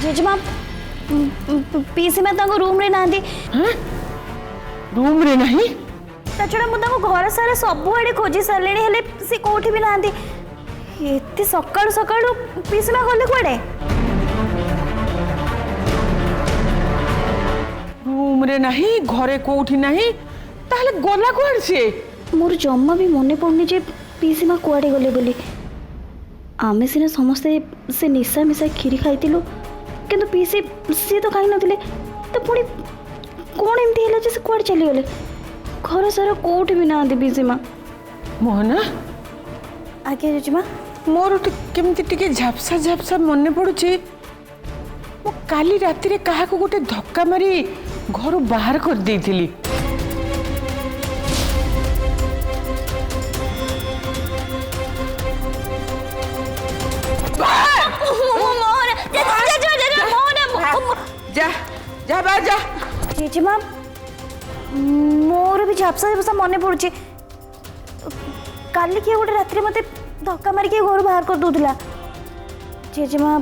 जेजेमा PC में room रे नांदी। रूम रे नहीं ताछड़ा मु घर सारा सब आड़े खोजी सारे हेले से कोठी भी नांदी। एते सकाळु सकाळु पीसी में गले कुआडे? रूम रे नहीं घरे कोठी नहीं ताहले गला कुआड़ से? मोर जम्मा भी मने पड़नी जे पीसी माँ कुआडे गले बोली। आमे सिना समस्ते से निशा मिशा खीरी खाइतिलु किंतु पीसी सी तो खाई नथिले तो पुणी कौन एमती हैला जे से कुआडे चली गले? घर सारा कोठी भी नांदी पीसी माँ। मोहना आगे जेजेमा मोर केमती टिके झापसा झापसा मने पड़ुची मो काली राति रे काहा को गोटे धक्का मारी घर बाहर कर देइथिली। जा जा बाहर जा। जेजेमा मोर भी झापसा झापसा मने पड़ुची काली किए गोटे रात्रि मते धक्का मारी के घर बाहर कर दूला। जेजेमा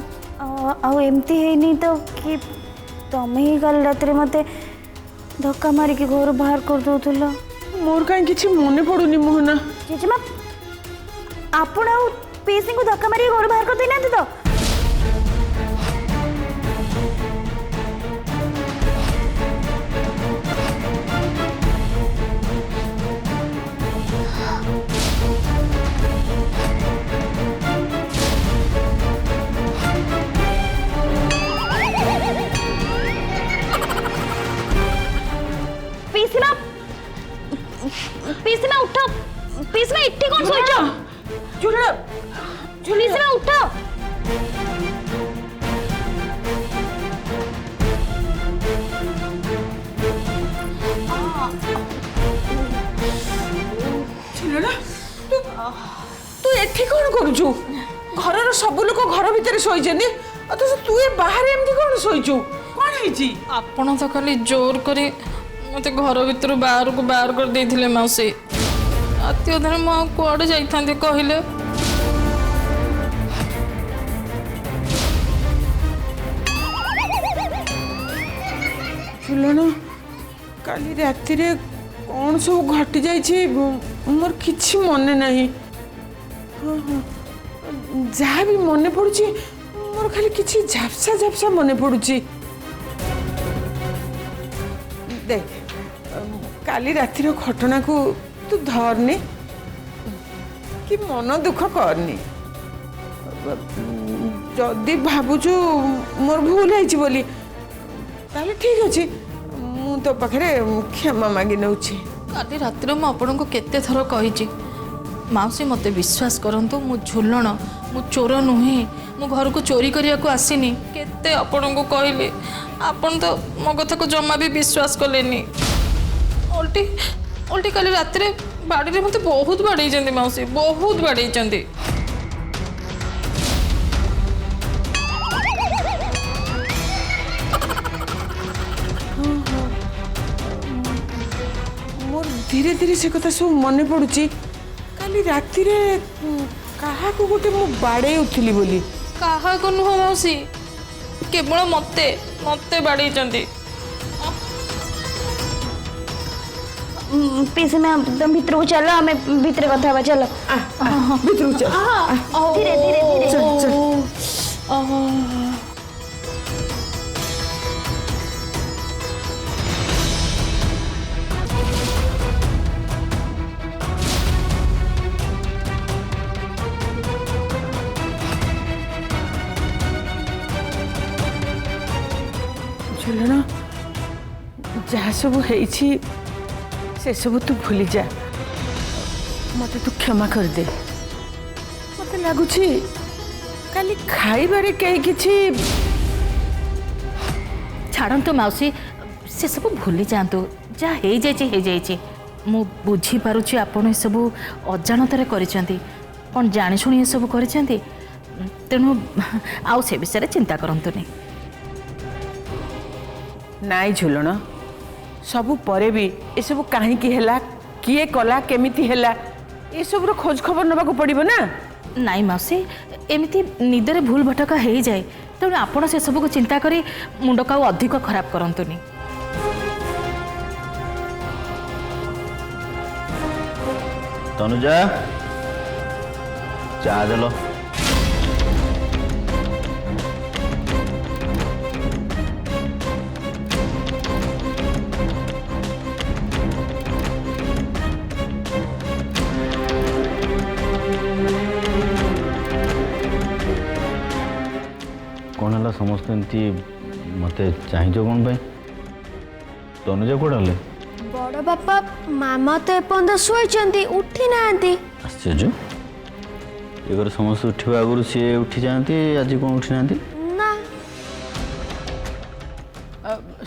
आउ एमती हैनी तो कि तमे ही कल रात्रि मते धक्का मारी के घर बाहर कर दूला? मोर काई किछि मने पड़ुनी मोहना। जेजेमा आपण आउ पीसी को धक्का मारी घर बाहर कर देना तो? पीसी उठो। पीसी में इट्टी कौन सोई जाओ? झुलना पीसी में उठो। झुलना तू एठी कौन करूछु? घरर सब लोक घर भितर सोइछनी अथच तू ए बाहर एमती कौन सोइछु? कौन हेछि? आपण तो खाली जोर करी मते घर भीतर बाहर को बाहर कर देथिले मौसी। राति अधर मु कुआडे जाइथांती कहिले? झुलना काली राति रे कौन सब घटी जाइछि मोर किछि मने नहीं। जहाँ भी मने पड़ुछि मोर खाली किछि झापसा झापसा मने पड़ुछि। देख काली रातिर घटना को तू धरनी कि मन दुख करनी। जदि भावुचु मोर भूल है बोली ताले ठीक अच्छे मु तो पाखरे क्षमा मागी नउछि। काली रातिर मु आपण को केते थर कहिछि माउसी मते विश्वास करंतु मु झुलण मु चोर नुहे मु घर को चोरी करिया को आसीनी। केते आपण को कहली आपण तो मो कथा को जमा भी विश्वास कलेनी। उल्टी उल्टी काली रात रे बाड़ी रे मते बहुत बाड़ी जंदी माउसी बहुत बाड़ी जंदी। मोर धीरे धीरे से कथा सब मने पड़ुची काली राति रे काहा को गोटे मु बाड़े उठली बोली। काहा को नुह माउसी केवल मते मते बाड़ी जंदी। पीसी में एकदम भीतर को चलो हमें भीतर कथा हवा चलो। भीतर चल धीरे धीरे धीरे चल चल। झुलना जहाँ सब है से सब तू भूली जा मत तू क्षमा कर दे। मत लगुच काली खाइबारे कहीं किछि छाड़ू मौसी से सब भूली जातु जहाँ हो जाए मु बुझी पारुछि आपण ए सब अजाणतारे करिसेंती कौन जानी शुणी ये सब करिसेंती तेणु आउ से विषय चिंता करंतुनी। नाई झुलण सबु परे भी ए सब काहे की हैला किए कला केमिति हैला ए सब रो खोज खबर नबा को पड़िबो ना। नाई मौसी एमती निदरे भूल भटका हो जाए तेणु आपण से सबको चिंता करी मुंड को अधिक खराब करंतुनी। तनुजा चा देलो। कौन है समस्त एमती मत चाहिए कौन पाई तनुजा कौन है बड़ बापा मामा तो एपर्यंत शोई उठी ना आश्चर्य ये घर समस्त उठा आगु सी उठी जाती आज कौन उठी ना ना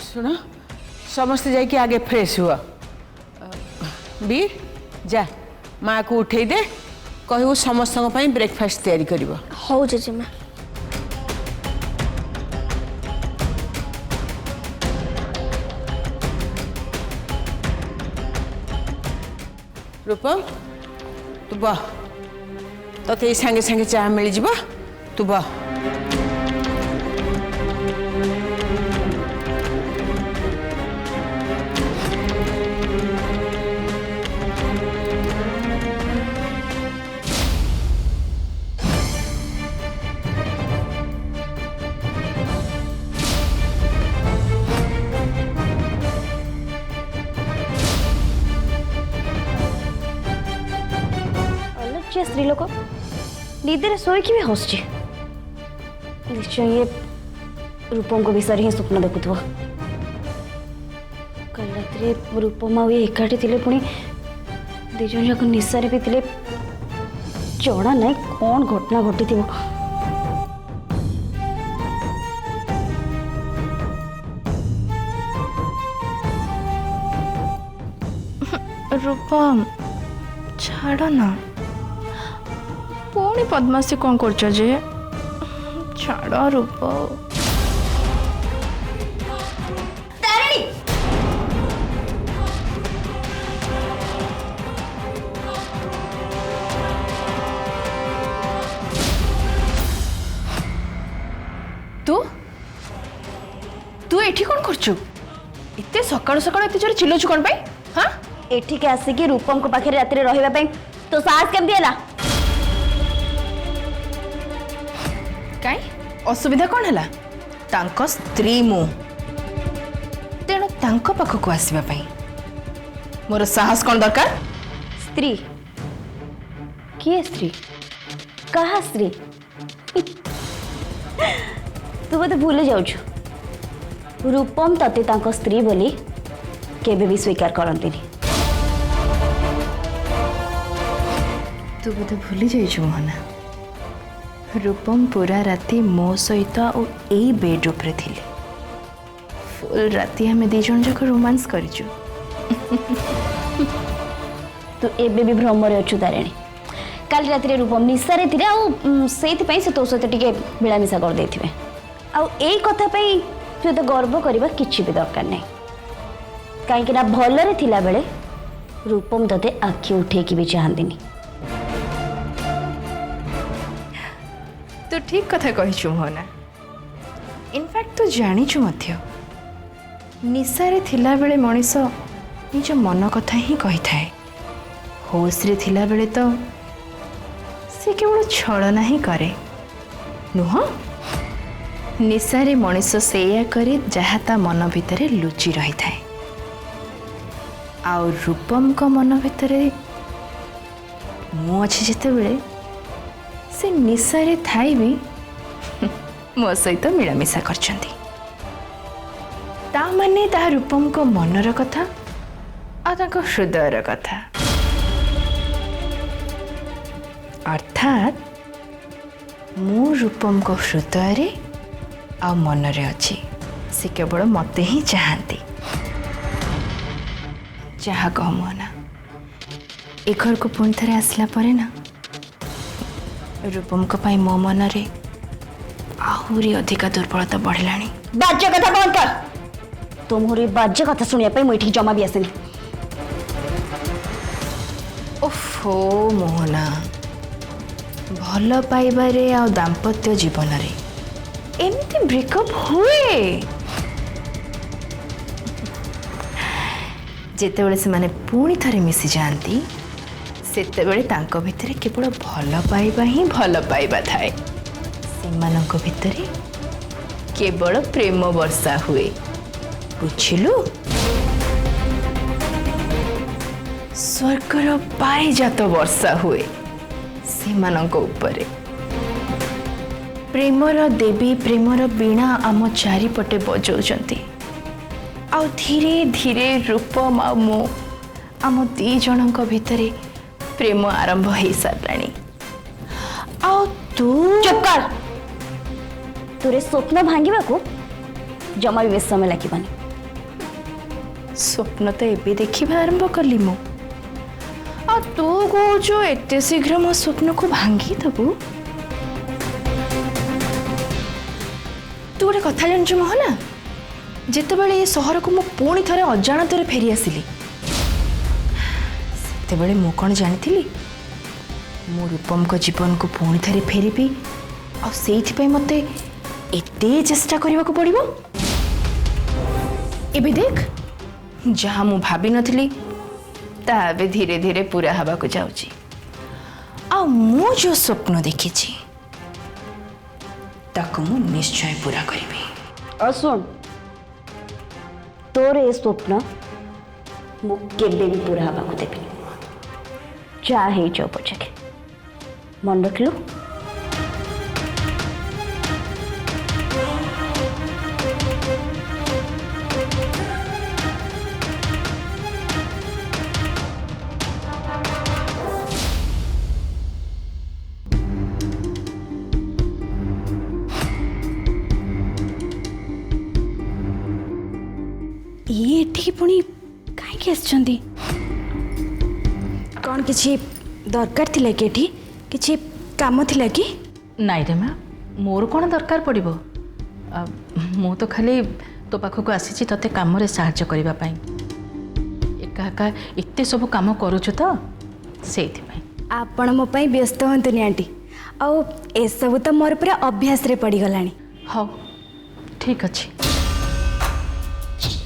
सुनो समस्त जाके आगे फ्रेश हुआ वीर जा माँ को उठे दे कहू समस्त ब्रेकफास्ट तैयारी करिवो। हौ जेजेमा। रूपम तू बह ते सांगे सांगे चाह मिल जा तू बह। स्त्री लोक निदे शोक भी हस निश्चय ये रूपम को विषय ही स्वप्न देखुव। कल रात रूपम आ एकाठी थे पुणी दिज जाक निशारे भी थे जना ना कौन घटना घटी थी। रूपम छाड़ ना पुणी पद्मासी कौन कर छाड़ रूप तू तू एठी कौन करछु इते सकाळ सकाळ एते जोर चिल्लछु कोन पाई। हां एठी के आसिकी रूपम को पाखे रात रहिबा पई तो साहस केमती हला काई असुविधा कौन है तांको स्त्री मु तेणु तांको पाखक आसवा मोर साहस कौन दरकार। स्त्री किए स्त्री कहा स्त्री तू बोधे भूल जाऊछु रूपम तते तांको स्त्री बोली केबे भी स्वीकार करंतिनी। तू बोधे भूली जाइछु मोहना रूपम पूरा राति मो सहित यही बेड उपरे थिले फुल राति हमें दी जन जाक रोमांस करिछु। तू एबे भी भ्रम रे अछु तारेणी काल राति रे रूपम निसारे थिले आ सेति पई से तो सहित टिके मिलामिशा कर देथिबे आ एई कथा पई तू तो गर्व करबा किछि भी दरकार नै काहे कि ना भल रे थिला बेले रूपम तते आखि उठे की भी चाहंदिनी। तू ठीक कथा कहिछु मोहना इनफैक्ट तू जानिछु मध्य निशारे थिला बेले मनीष निज मन कथा ही कही थाए होश रे थिला बेले तो से केवल छलना ही करे नुह निशारे मनीष सेया करे जहा ता मन भितरे लुचि रही थाए आउ रूपम को मन भितरे मु अच्छी जिते बेले से निशारे थाई भी मो सहित मिलामिशा करछंती ता माने ता रूपम को मनर कथा आ ताको हृदयर कथा अर्थात मु रूपम को हृदय आ मनरे अच्छी से केवल मते ही चाहती जहा कह मोहना ए घर को पुणी थे आसला परे ना रूपम को पाई मो मनरे आहुरी अधिका दुर्बलता बढ़लानी। बाज्य कथा बंद कर तुमरी बाज्य कथा सुनिया पे मुई ठीक जमा भी आसेनी। ओफो मोहना भल पाइबारे आ दाम्पत्य जीवन रे ଏମିତି ବ୍ରେକଅପ୍ ହୁଏ ଯେତେବେଳେ ସେମାନେ ପୁଣି ଥରେ ମିଶି ଯାଆନ୍ତି ସେତେବେଳେ ତାଙ୍କ ଭିତରେ କେବଳ ଭଲ ପାଇବା ହିଁ ଭଲ ପାଇବା ଥାଏ ସେମାନଙ୍କ ଭିତରେ କେବଳ ପ୍ରେମ ବର୍ଷା ହୁଏ ବୁଝିଲୁ ସ୍ୱର୍ଗର ପାରିଜାତ ବର୍ଷା ହୁଏ ସେମାନଙ୍କ ଉପରେ ପ୍ରେମର ଦେବୀ ପ୍ରେମର ବୀଣା ଆମ ଚାରିପଟେ ବଜାଉଛନ୍ତି ଆଉ ଧୀରେ ଧୀରେ ରୂପମ ଆଉ ମୁଁ ଆମ ଦି ଜଣଙ୍କ ଭିତରେ ପ୍ରେମ ଆରମ୍ଭ ହେଇସାରିଲାଣି ଆଉ ତୁ ଚୁପ୍ କର ତୋର ସ୍ୱପ୍ନ ଭାଙ୍ଗିବାକୁ ଜମା ବି ବେଶୀ ସମୟ ଲାଗିବନି ସ୍ୱପ୍ନ ତ ଏବେ ଦେଖିବା ଆରମ୍ଭ କଲି ମୁଁ ଆଉ ତୁ କହୁଛୁ ଏତେ ଶୀଘ୍ର ମୋ ସ୍ୱପ୍ନକୁ ଭାଙ୍ଗିଦେବୁ ତୁ ଗୋଟେ କଥା ଜାଣିଛୁ ମୋହନା ଯେତେବେଳେ ଏ ସହରକୁ ମୁଁ ପୁଣି ଥରେ ଅଜାଣତରେ ଫେରି ଆସିଲି ସେତେବେଳେ ମୁଁ କ'ଣ ଜାଣିଥିଲି ମୁଁ ରୂପମଙ୍କ ଜୀବନକୁ ପୁଣି ଥରେ ଫେରିବି ଆଉ ସେଇଥିପାଇଁ ମୋତେ ଏତେ ଚେଷ୍ଟା କରିବାକୁ ପଡ଼ିବ ଏବେ ଦେଖ ଯାହା ମୁଁ ଭାବିନଥିଲି ତାହା ଏବେ ଧୀରେ ଧୀରେ ପୁରା ହେବାକୁ ଯାଉଛି ଆଉ ମୁଁ ଯେଉଁ ସ୍ୱପ୍ନ ଦେଖିଛି ତାକୁ ମୁଁ ନିଶ୍ଚୟ ପୁରା କରିବି और सुन तोर ए स्वप्न मु केबे भी पूरा हवा को देबी चाहे जो पछके मन रखलु ये एठी पुणी कहीं आसछंती कौन किसी दरकार थिला कि एठी किसी काम थिला कि ନାଇଁ ରେ ମା ମୋର କ'ଣ ଦରକାର ପଡ଼ିବ ମୁଁ ତ ଖାଲି ତୋ ପାଖକୁ ଆସିଛି ତୋତେ କାମରେ ସାହାଯ୍ୟ କରିବା ପାଇଁ ଏକା ଏକା ଏତେ ସବୁ କାମ କରୁଛୁ ତ ସେଇଥିପାଇଁ आपण मो पई व्यस्त हंतुनी आंटी आउ ए सब तो मोर पूरा अभ्यास रे पड़ी गलानी ହଉ ଠିକ୍ ଅଛି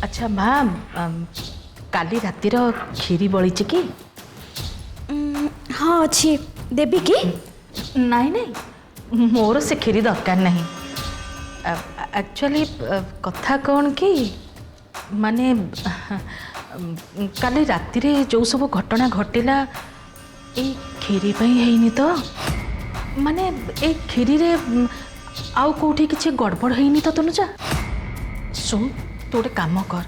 ଆଚ୍ଛା ମା କାଲି ରାତିର କ୍ଷୀରି ବଳିଛି କି हाँ अच्छी देबी की ନାଇଁ ନାଇଁ ମୋର ସେ କ୍ଷୀରି ଦରକାର ନାହିଁ ଆକ୍ଚୁଆଲି କଥା କ'ଣ କି ମାନେ କାଲି ରାତିରେ ଯେଉଁ ସବୁ ଘଟଣା ଘଟିଲା ଏଇ କ୍ଷୀରି ପାଇଁ ହେଇନି ତ ମାନେ ଏଇ କ୍ଷୀରିରେ ଆଉ କେଉଁଠି କିଛି ଗଡ଼ବଡ଼ ହେଇନି ତ ତନୁଜା ଶୁଣ ତୁ ଗୋଟେ କାମ କର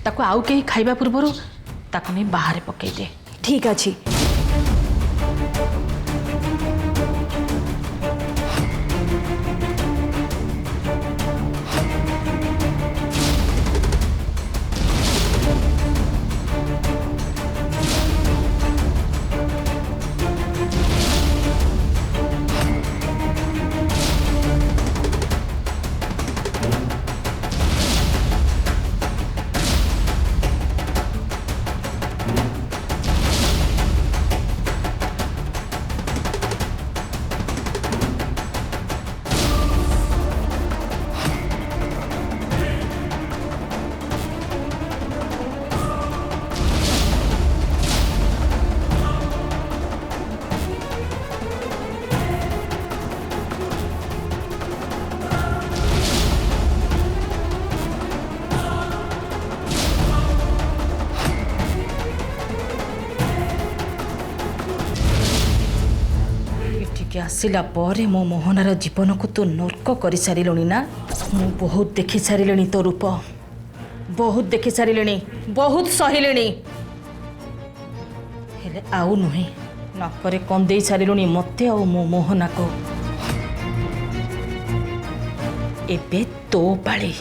ତାକୁ ଆଉ କେହି ଖାଇବା ପୂର୍ବରୁ ତାକୁ ନେଇ ବାହାରେ ପକେଇ ଦେ ठीक अच्छी ଏଠିକି ଆସିଲା ପରେ ମୋ ମୋହନାର ଜୀବନକୁ ତୁ ନର୍କ କରିସାରିଲୁଣି ନା ମୁଁ ବହୁତ ଦେଖି ସାରିଲିଣି ତୋ ରୂପ ବହୁତ ଦେଖି ସାରିଲିଣି ବହୁତ ସହିଲିଣି ହେଲେ ଆଉ ନୁହେଁ ନାକରେ କନ୍ଦେଇ ସାରିଲୁଣି ମୋତେ ଆଉ ମୋ ମୋହନାକୁ ଏବେ ତୋ ପାଳି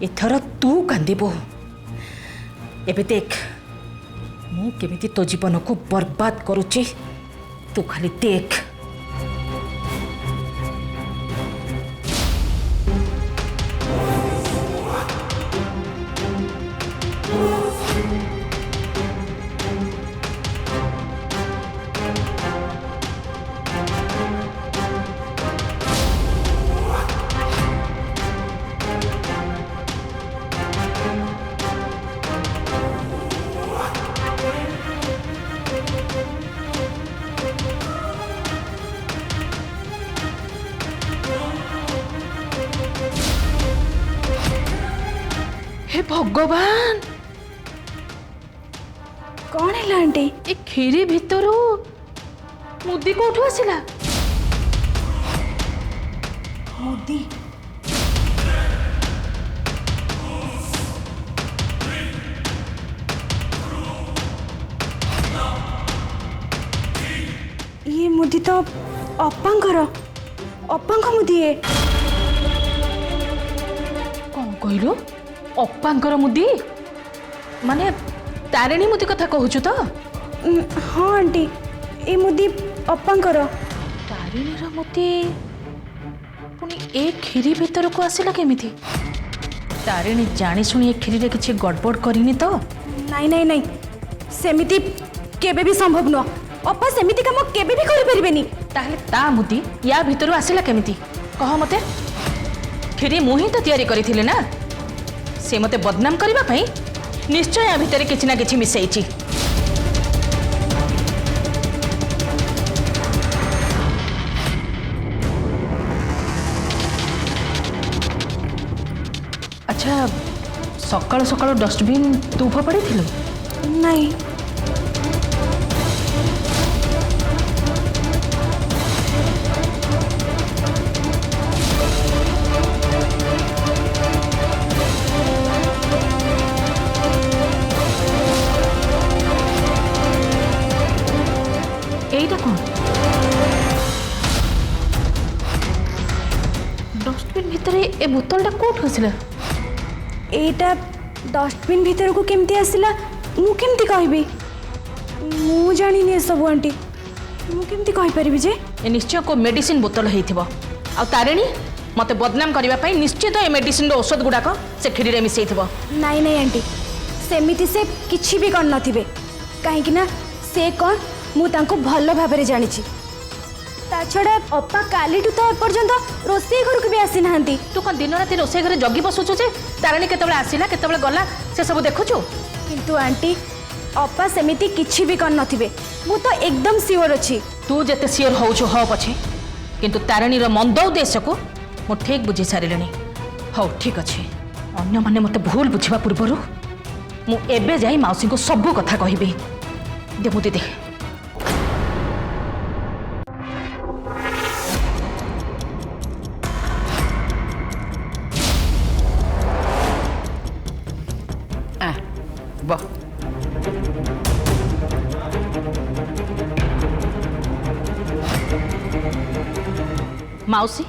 ଏଥର ତୁ କାନ୍ଦିବୁ ଏବେ ଦେଖ ମୁଁ କେମିତି ତୋ ଜୀବନକୁ ବର୍ବାଦ କରୁଛି तू खाली देख भगवान कौन है आंटी? ए खीरी भितर मुदी कोठू आसिला? मुदी? ये मुदी तो अप्पांकर मुदी है। कौन कहलु? अप्पांकर मुदी माने तारिणी मुदी कथा कहूछु तो? हाँ आंटी, ये मुदी अप्पांकर। तारिणीर मुदी पुणी ए खीरी भितर को आसिला केमिति? तारिणी जानी सुनी ए खीरी रे किछि गड़बड़ करिनी तो? नहीं नहीं नहीं, सेमिति केबे भी संभव न। अप्पा सेमिति काम केबे भी करि परिबेनी। ताहले ता मुदी या भितर आसिला केमिति कह मते? खीरी मुही तो तैयारी करिथिले ना, से मते बदनाम करबा पई निश्चय या भितर किछि ना किछि मिसैछि। अच्छा सकाळ सकाळ डस्टबिन तू फोपाड़ी? नहीं। এইটা কোন डस्टबिन भितर ए बोतलटा कोठ आसिला? एटा डस्टबिन भीतर को केमती आसिला मु केमती कहबी? मु जानिनी ए सब आंटी, मु केमती कहि परिबी जे? ए निश्चय को मेडिसिन बोतल हेइथिबो। आ तारिणी मते बदनाम करबा पई निश्चय तो ए मेडिसिन रो औषध गुडाक से खिरी रे मिसैथिबो। नहीं नहीं आंटी, सेमिति से किछि भी कर नथिबे। काहे कि ना से कोन मु तांको भलो भाबरे जानिछि। ता छडा अप्पा कालीटू तो पर्यंत रोसे घर को भी आसी नाहंती। तू कौन दिन राति रोषे घरे जगी बसुଛୁ जे तारिणी केतबेले आसिला केतबेले गला से सब देखुछु? किंतु आंटी अप्पा सेमिति किछि भी कर नथिबे, मु तो एकदम सियोर अछि। तू जेते सियर होउछु हो पछे, किंतु तारिणी रो मंद उद्देश्य को मु ठीक बुझी सारिलेनी। हो ठीक अछि, अन्य माने मते भूल बुझिबा पूर्वरु मु एबे जाई माउसी को सब कथा कहिबी। दे मुदी दे। वाह माउसी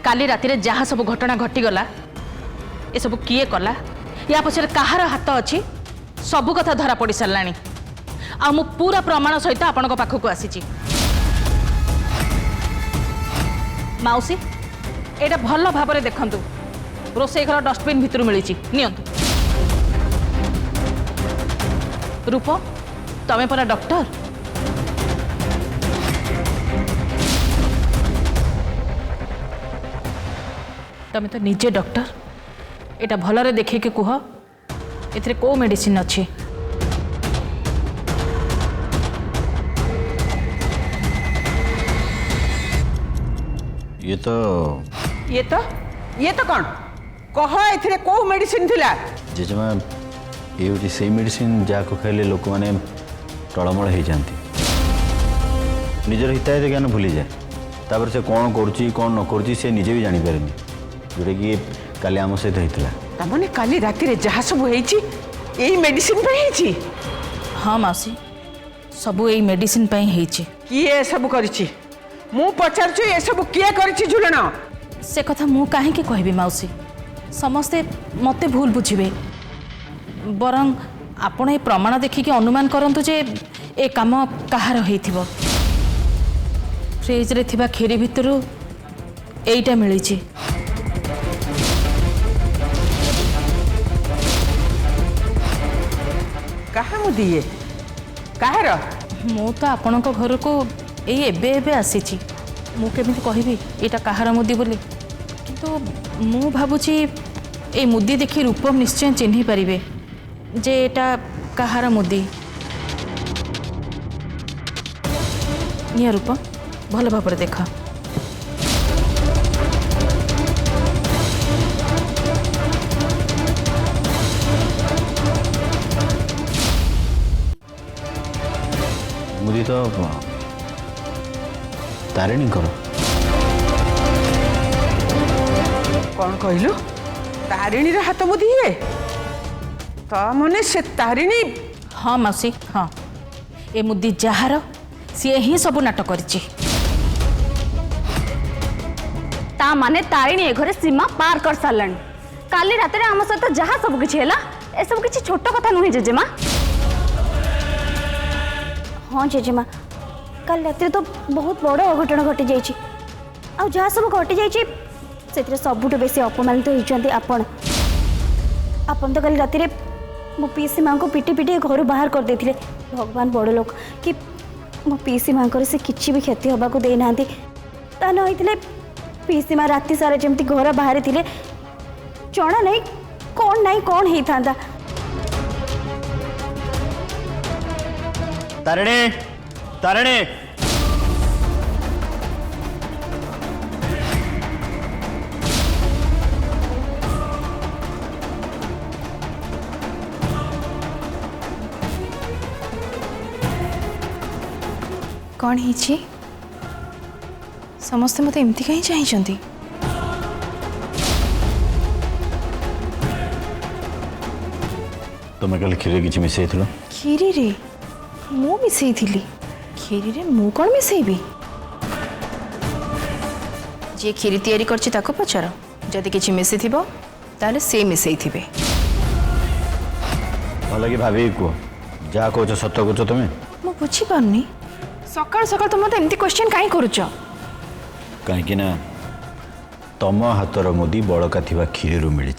काली राति रे जहाँ सब घटना घटीगला ए सब किए कला या पछरे कहार हाथ अच्छी सबू कथा धरा पड़ साराणी। आ मु पूरा प्रमाण सहित आपण पाखक आसी। माउसी एटा भल भाव देखंतु, रोषे घर डस्टबिन भितर मिली नियंतु। रूप तमें परा डॉक्टर? तमें तो निजे डॉक्टर, एटा भलरे देखे के कुह एथरे को मेडिसिन अच्छी? ये तो कौन कह एथरे को मेडिसिन थिला? जेजेमा ये हूँ से मेडिसिन जहाँ को खाइले लोक मैंने टलमल हो जाती, निजर हिताहित ज्ञान भूली जाए। तापर से कौन करुच्ची कौन न करुच्ची से निजे भी जानीपारे जोटा कि काली आम सहित होता। तमने काली राति रे जहाँ सब होइछि एई मेडिसिन पे हेछि? हाँ माउसी सबू यही मेडिसिन पे हेछि। किए सब करिछि? मु पचारछु ए सब किए करिछि झुलन? से कथा मु काहे के कहबी माउसी, समस्ते मते भूल बुझिबे। बरं आपण ए प्रमाण देखिके अनुमान करंतु जे ए काम कहार हेइथिबो। फ्रिज रे थिबा खीरी भितरु एइटा मिलिछि। कहा मु दिए काहर? मु तो आपण घर को एई एबे एबे आसीछि, मु केमिति कहबी एटा कहार मुदी बोली? किंतु मु भाबुछि ए मुदी देखि रूपम निश्चय चिन्हि पारिबे जे एटा कहार मुदी। निया रूपम भल भाବରେ देख। मुदी तो तारिणीଙ୍କର। कौन कहलु तारिणी हाथ मुदी हे ता मने से तारिणी। हाँ मौसी हाँ ए मुदी जार सी ही सब नाटक करिछि। ता माने तारिणी ए घरे सीमा पार कर सारलानी। काली रात रे आम सहित जहाँ सब किछि हैला ए सब किछि छोट कथा नुहे जेजेमा। हाँ जेजेमा कल रात तो बहुत बड़ अघटन घटी जाइए। आ जहाँ सब घटी जाइए से सबुठ बेसी अपमानित होती आपण। तो कल रात मो पीसी माँ को पिटी पिटी घर बाहर कर देथिले। भगवान बड़ लोक कि मो पीसी माँ से किसी भी क्षति होगा देना ता न पीसी माँ राति सारा जमती घर बाहर थे जना नहीं कौन होता। तारिणी तारिणी कौन है समस्ते मत एमती कहीं चाहिए। तुम्हें कल क्षीर किसी मिसई थी खीरी रे मु मिसई थी खीरी रे मु कौन मिसईबी जी खीरी तैयारी करछि ताको पचार जदि किछि मिसई थिबो ताले से मिसई थिबे। भल कि भाभी कह जहाँ कह सत कह तुम्हें मु बुझी पारनी सकाळ सकाळ तुम मत एमती क्वेश्चन काहे करूछ। कहीं तम हाथर मुदी बड़का थिबा खीरी मिली।